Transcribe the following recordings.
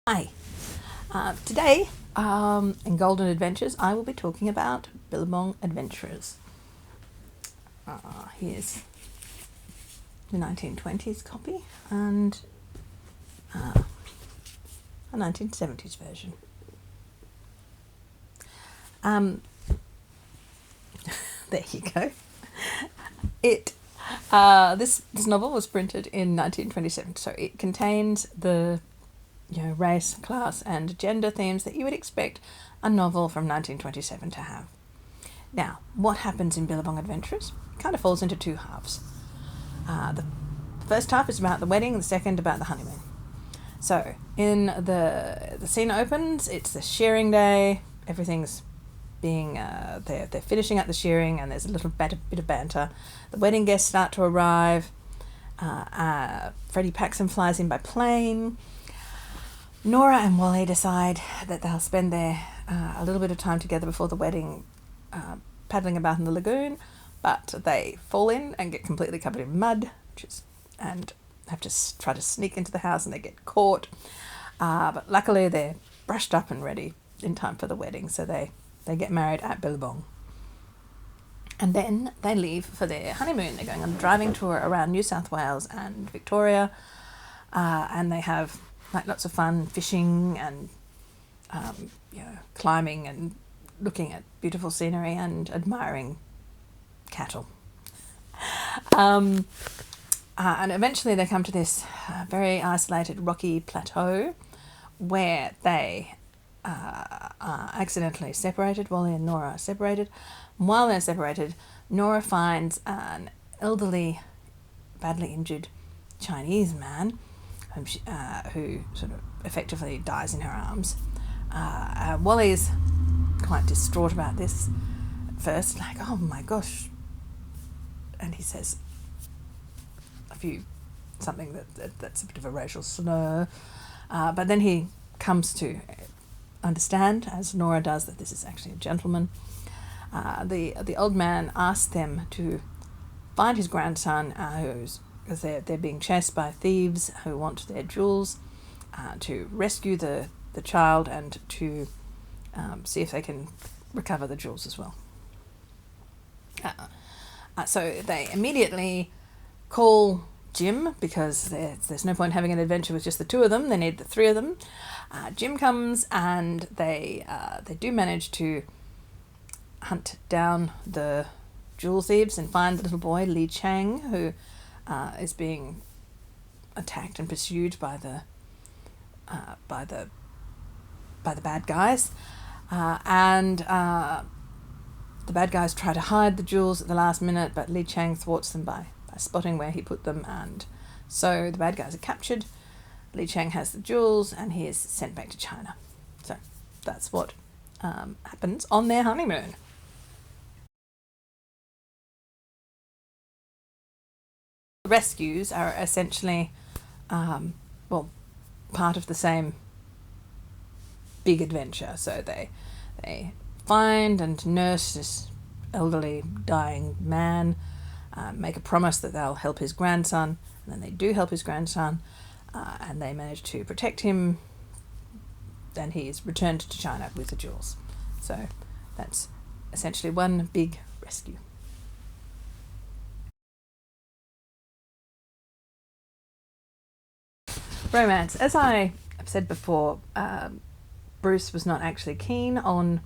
Hi. Today, in Golden Adventures, I will be talking about Billabong Adventures. Here's the 1920s copy and a 1970s version. There you go. This novel was printed in 1927, so it contains the race, class, and gender themes that you would expect a novel from 1927 to have. Now, what happens in Billabong Adventures kind of falls into two halves. The first half is about the wedding, the second about the honeymoon. So, in the scene opens, it's the shearing day. Everything's being they're finishing up the shearing, and there's a little bit of banter. The wedding guests start to arrive. Freddie Paxson flies in by plane. Nora and Wally decide that they'll spend a little bit of time together before the wedding, paddling about in the lagoon, but they fall in and get completely covered in mud, and have to try to sneak into the house, and they get caught. But luckily they're brushed up and ready in time for the wedding, so they get married at Billabong. And then they leave for their honeymoon. They're going on a driving tour around New South Wales and Victoria, and they have lots of fun fishing and climbing and looking at beautiful scenery and admiring cattle. And eventually they come to this very isolated rocky plateau where they are accidentally separated. Wally and Nora are separated. And while they're separated, Nora finds an elderly, badly injured Chinese man who sort of effectively dies in her arms. Wally's quite distraught about this at first, like, oh my gosh, and he says something that's a bit of a racial slur, but then he comes to understand, as Nora does, that this is actually a gentleman. The old man asks them to find his grandson, because they're being chased by thieves who want their jewels, to rescue the child and to see if they can recover the jewels as well. So they immediately call Jim, because there's no point having an adventure with just the two of them. They need the three of them. Jim comes, and they do manage to hunt down the jewel thieves and find the little boy Li Chang, who is being attacked and pursued by the bad guys, and the bad guys try to hide the jewels at the last minute, but Li Chang thwarts them by spotting where he put them, and so the bad guys are captured. Li Chang has the jewels, and he is sent back to China. So that's what happens on their honeymoon. The rescues are essentially, part of the same big adventure. So they find and nurse this elderly dying man, make a promise that they'll help his grandson, and then they do help his grandson, and they manage to protect him. Then he is returned to China with the jewels. So that's essentially one big rescue. Romance. As I have said before, Bruce was not actually keen on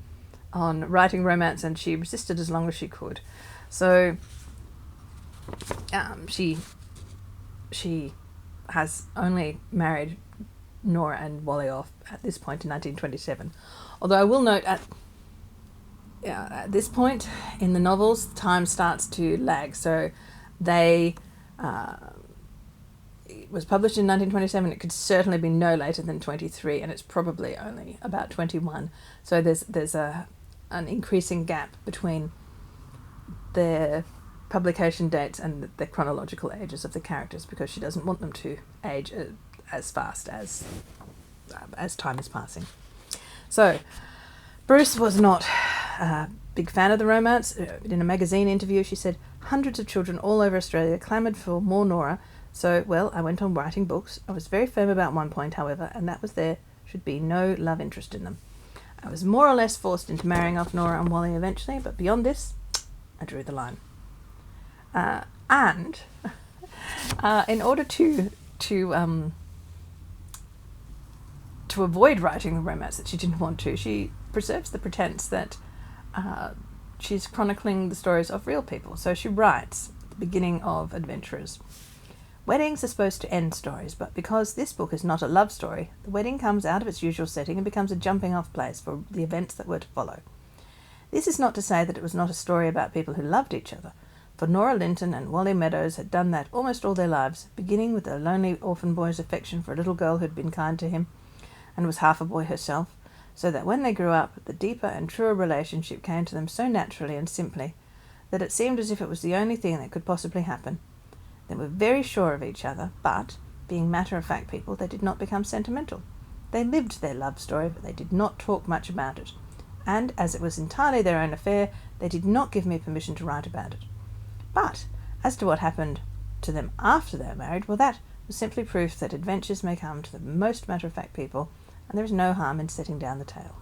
writing romance, and she resisted as long as she could. So she has only married Nora and Wally off at this point in 1927. Although I will note at this point in the novels, time starts to lag. So it was published in 1927. It could certainly be no later than 23, and it's probably only about 21. So there's an increasing gap between their publication dates and the chronological ages of the characters, because she doesn't want them to age as fast as time is passing. So Bruce was not a big fan of the romance. In a magazine interview, she said, "Hundreds of children all over Australia clamoured for more Nora, so, well, I went on writing books. I was very firm about one point, however, and that was there should be no love interest in them. I was more or less forced into marrying off Nora and Wally eventually, but beyond this, I drew the line. And in order to avoid writing the romance that she didn't want to, she preserves the pretense that she's chronicling the stories of real people. So she writes at the beginning of Adventurers, weddings are supposed to end stories, but because this book is not a love story, the wedding comes out of its usual setting and becomes a jumping-off place for the events that were to follow. This is not to say that it was not a story about people who loved each other, for Nora Linton and Wally Meadows had done that almost all their lives, beginning with a lonely orphan boy's affection for a little girl who'd been kind to him and was half a boy herself, so that when they grew up, the deeper and truer relationship came to them so naturally and simply that it seemed as if it was the only thing that could possibly happen. They were very sure of each other, but, being matter-of-fact people, they did not become sentimental. They lived their love story, but they did not talk much about it. And, as it was entirely their own affair, they did not give me permission to write about it. But, as to what happened to them after they were married, well, that was simply proof that adventures may come to the most matter-of-fact people, and there is no harm in setting down the tale.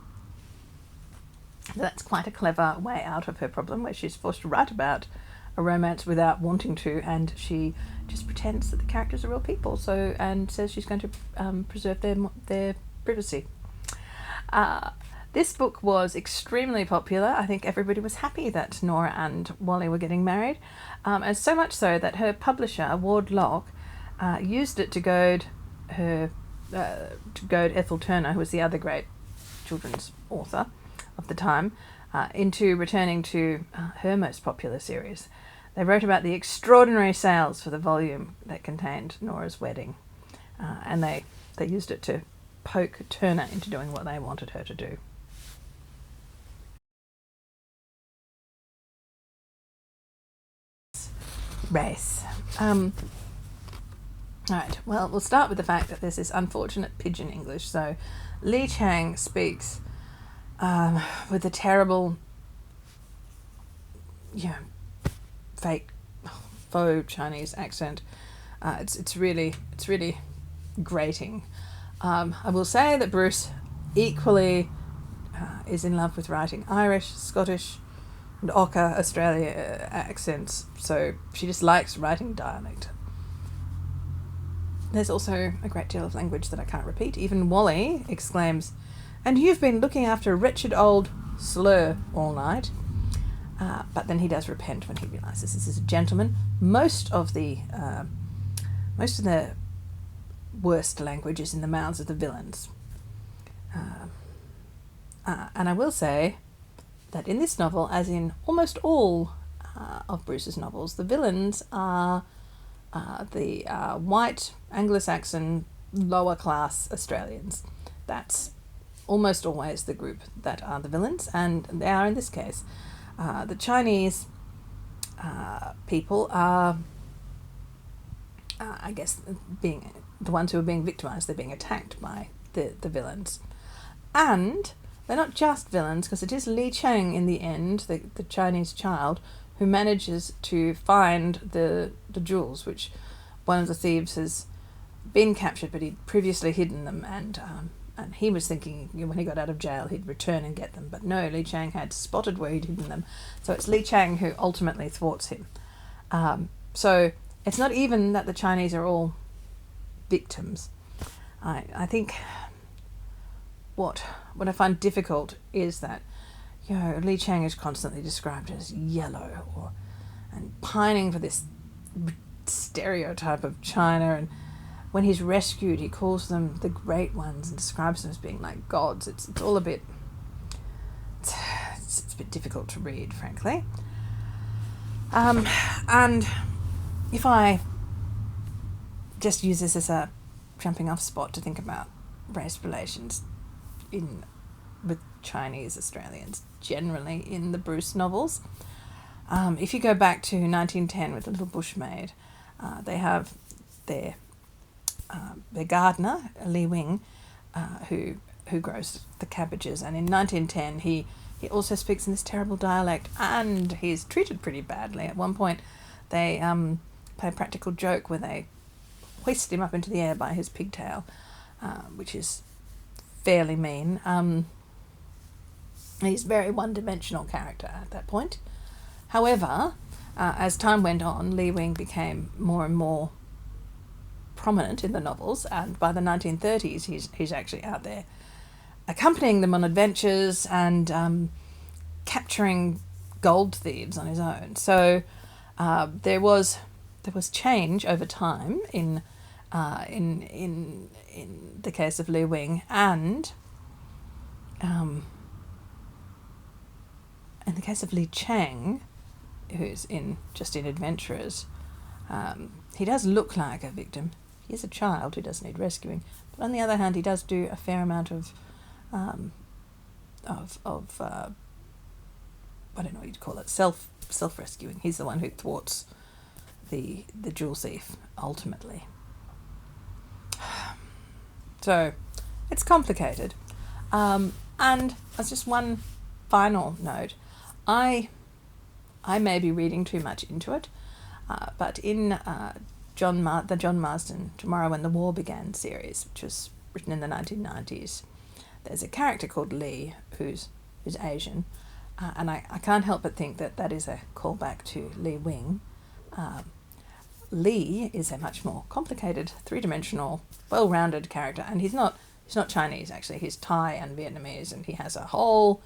So that's quite a clever way out of her problem, where she's forced to write about a romance without wanting to, and she just pretends that the characters are real people, and says she's going to preserve their privacy. This book was extremely popular. I think everybody was happy that Nora and Wally were getting married, and so much so that her publisher, Ward Locke, used it to goad Ethel Turner, who was the other great children's author of the time, into returning to her most popular series. They wrote about the extraordinary sales for the volume that contained Nora's wedding, and they used it to poke Turner into doing what they wanted her to do. Race. Alright, well, we'll start with the fact that there's this unfortunate pidgin English. So Li Chang speaks with a terrible, fake, faux Chinese accent. It's really grating. I will say that Bruce equally is in love with writing Irish, Scottish, and Ochre Australia accents, so she just likes writing dialect. There's also a great deal of language that I can't repeat. Even Wally exclaims, "And you've been looking after a wretched old slur all night." But then he does repent when he realises this is a gentleman. Most of the worst language is in the mouths of the villains. And I will say that in this novel, as in almost all of Bruce's novels, the villains are the white Anglo-Saxon lower class Australians. That's almost always the group that are the villains, and they are in this case. The Chinese people are, I guess, being the ones who are being victimised. They're being attacked by the villains. And they're not just villains, because it is Li Chang in the end, the Chinese child, who manages to find the jewels, which one of the thieves has been captured, but he'd previously hidden them, and he was thinking when he got out of jail he'd return and get them, but no, Li Chang had spotted where he'd hidden them, so it's Li Chang who ultimately thwarts him. So it's not even that the Chinese are all victims. I think what I find difficult is that Li Chang is constantly described as yellow and pining for this stereotype of China, and when he's rescued he calls them the great ones and describes them as being like gods. It's all a bit it's a bit difficult to read, frankly. And if I just use this as a jumping off spot to think about race relations with Chinese Australians generally in the Bruce novels, if you go back to 1910 with The Little Bushmaid, they have their gardener, Li Wing, who grows the cabbages, and in 1910 he also speaks in this terrible dialect, and he's treated pretty badly. At one point they play a practical joke where they hoist him up into the air by his pigtail, which is fairly mean. He's a very one-dimensional character at that point. However, as time went on, Lee Wing became more and more prominent in the novels, and by the 1930s he's actually out there accompanying them on adventures and capturing gold thieves on his own. So there was change over time in the case of Lee Wing, and in the case of Li Chang, who's in Adventurers, he does look like a victim. He is a child who does need rescuing, but on the other hand, he does do a fair amount of I don't know what you'd call it, self rescuing. He's the one who thwarts the jewel thief ultimately. So it's complicated. And as just one final note, I may be reading too much into it, but in the John Marsden Tomorrow When the War Began series, which was written in the 1990s, there's a character called Lee who's Asian, and I can't help but think that is a callback to Lee Wing. Lee is a much more complicated, three-dimensional, well-rounded character, and he's not Chinese actually. He's Thai and Vietnamese, and he has a whole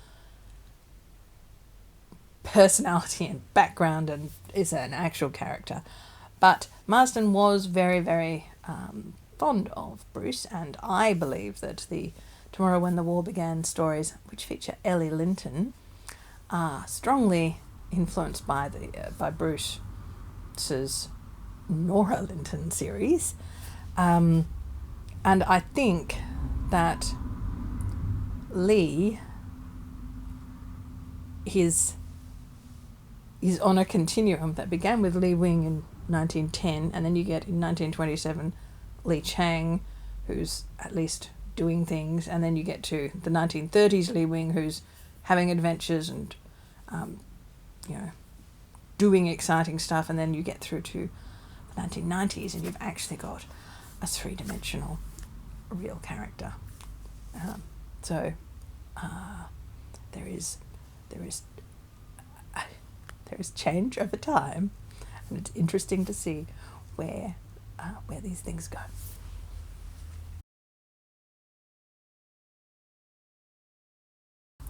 personality and background and is an actual character. But Marsden was very, very fond of Bruce, and I believe that the Tomorrow When the War Began stories, which feature Ellie Linton, are strongly influenced by Bruce's Nora Linton series, and I think that Lee is on a continuum that began with Lee Wing in 1910, and then you get in 1927 Li Chang, who's at least doing things, and then you get to the 1930s Lee Wing, who's having adventures and doing exciting stuff, and then you get through to the 1990s and you've actually got a three-dimensional real character. So there is change over time, and it's interesting to see where these things go.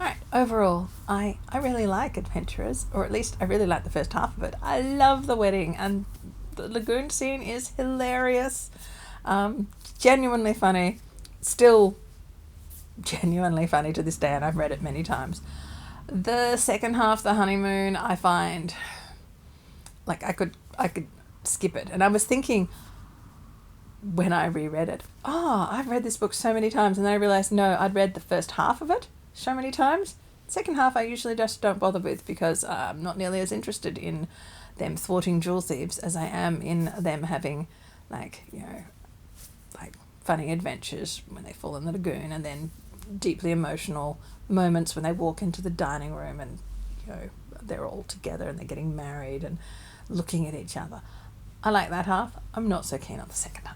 Alright, overall, I really like Adventurers, or at least I really like the first half of it. I love the wedding, and the lagoon scene is hilarious, genuinely funny, still genuinely funny to this day, and I've read it many times. The second half, the honeymoon, I find like I could skip it, and I was thinking when I reread it, I've read this book so many times, and then I realised no, I'd read the first half of it so many times. Second half I usually just don't bother with, because I'm not nearly as interested in them thwarting jewel thieves as I am in them having like funny adventures when they fall in the lagoon, and then deeply emotional moments when they walk into the dining room and they're all together and they're getting married and looking at each other. I like that half. I'm not so keen on the second half.